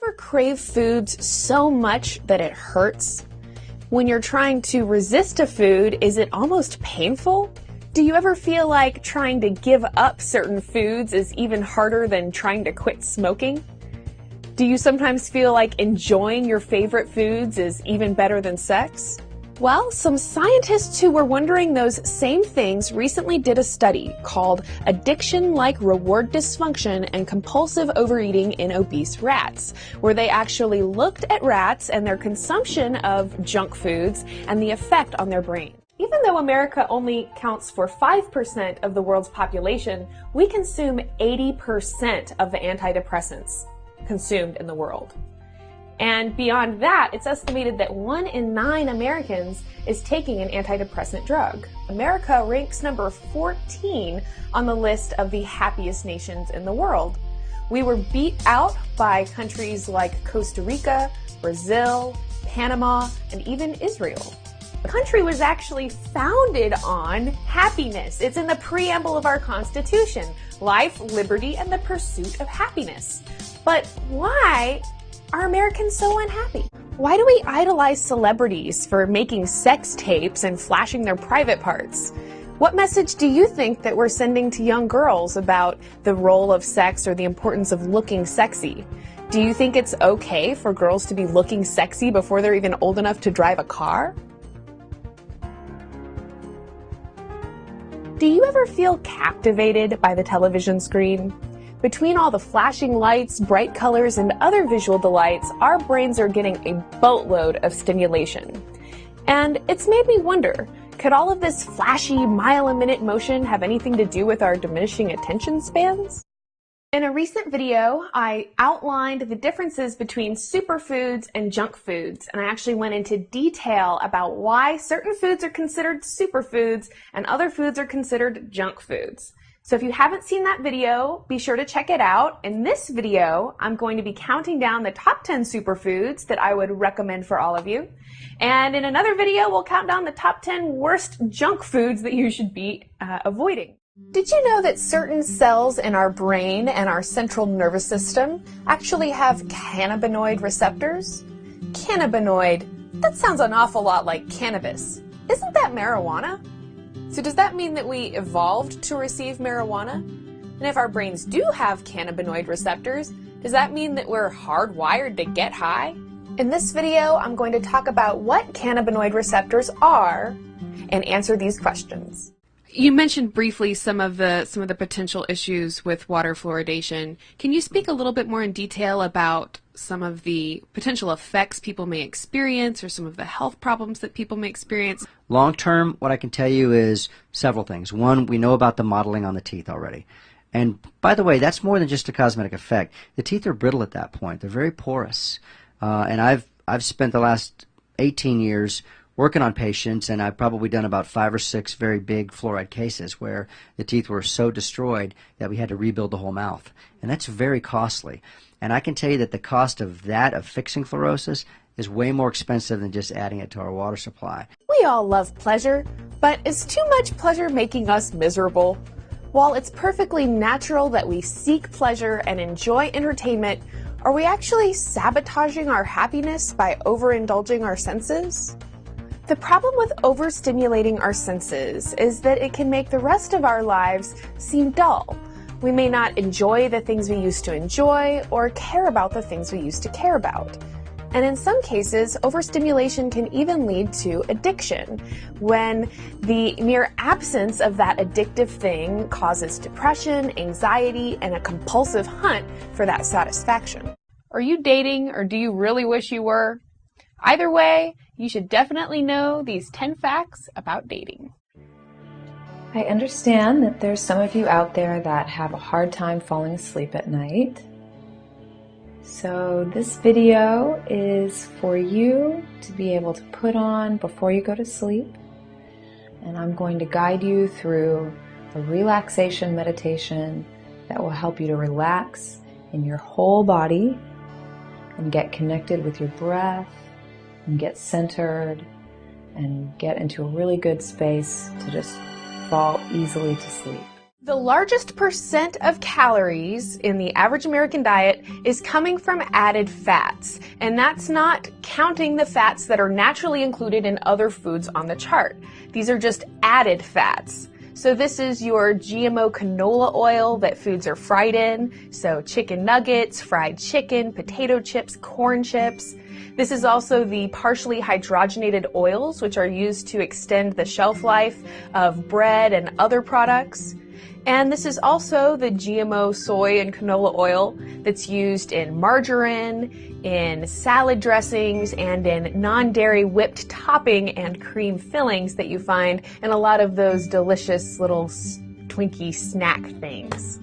Ever crave foods so much that it hurts? When you're trying to resist a food, is it almost painful? Do you ever feel like trying to give up certain foods is even harder than trying to quit smoking? Do you sometimes feel like enjoying your favorite foods is even better than sex? Well, some scientists who were wondering those same things recently did a study called Addiction-like Reward Dysfunction and Compulsive Overeating in Obese Rats, where they actually looked at rats and their consumption of junk foods and the effect on their brain. Even though America only counts for 5% of the world's population, we consume 80% of the antidepressants consumed in the world. And beyond that, it's estimated that 1 in 9 Americans is taking an antidepressant drug. America ranks number 14 on the list of the happiest nations in the world. We were beat out by countries like Costa Rica, Brazil, Panama, and even Israel. The country was actually founded on happiness. It's in the preamble of our Constitution: life, liberty, and the pursuit of happiness. But why are Americans so unhappy? Why do we idolize celebrities for making sex tapes and flashing their private parts? What message do you think that we're sending to young girls about the role of sex or the importance of looking sexy? Do you think it's okay for girls to be looking sexy before they're even old enough to drive a car? Do you ever feel captivated by the television screen? Between all the flashing lights, bright colors, and other visual delights, our brains are getting a boatload of stimulation. And it's made me wonder, could all of this flashy, mile-a-minute motion have anything to do with our diminishing attention spans? In a recent video, I outlined the differences between superfoods and junk foods, and I actually went into detail about why certain foods are considered superfoods and other foods are considered junk foods. So if you haven't seen that video, be sure to check it out. In this video, I'm going to be counting down the top 10 superfoods that I would recommend for all of you. And in another video, we'll count down the top 10 worst junk foods that you should be avoiding. Did you know that certain cells in our brain and our central nervous system actually have cannabinoid receptors? Cannabinoid, that sounds an awful lot like cannabis. Isn't that marijuana? So does that mean that we evolved to receive marijuana? And if our brains do have cannabinoid receptors, does that mean that we're hardwired to get high? In this video, I'm going to talk about what cannabinoid receptors are and answer these questions. You mentioned briefly some of the potential issues with water fluoridation. Can you speak a little bit more in detail about some of the potential effects people may experience or some of the health problems that people may experience? Long term, what I can tell you is several things. One, we know about the mottling on the teeth already. And by the way, that's more than just a cosmetic effect. The teeth are brittle at that point. They're very porous. And I've spent the last 18 years working on patients, and I've probably done about 5 or 6 very big fluoride cases where the teeth were so destroyed that we had to rebuild the whole mouth. And that's very costly. And I can tell you that the cost of fixing fluorosis, is way more expensive than just adding it to our water supply. We all love pleasure, but is too much pleasure making us miserable? While it's perfectly natural that we seek pleasure and enjoy entertainment, are we actually sabotaging our happiness by overindulging our senses? The problem with overstimulating our senses is that it can make the rest of our lives seem dull. We may not enjoy the things we used to enjoy or care about the things we used to care about. And in some cases, overstimulation can even lead to addiction, when the mere absence of that addictive thing causes depression, anxiety, and a compulsive hunt for that satisfaction. Are you dating, or do you really wish you were? Either way, you should definitely know these 10 facts about dating. I understand that there's some of you out there that have a hard time falling asleep at night. So this video is for you to be able to put on before you go to sleep. And I'm going to guide you through a relaxation meditation that will help you to relax in your whole body and get connected with your breath and get centered and get into a really good space to just fall easily to sleep. The largest percent of calories in the average American diet is coming from added fats, and that's not counting the fats that are naturally included in other foods on the chart. These are just added fats. So this is your GMO canola oil that foods are fried in, so chicken nuggets, fried chicken, potato chips, corn chips. This is also the partially hydrogenated oils, which are used to extend the shelf life of bread and other products. And this is also the GMO soy and canola oil that's used in margarine, in salad dressings, and in non-dairy whipped topping and cream fillings that you find in a lot of those delicious little Twinkie snack things.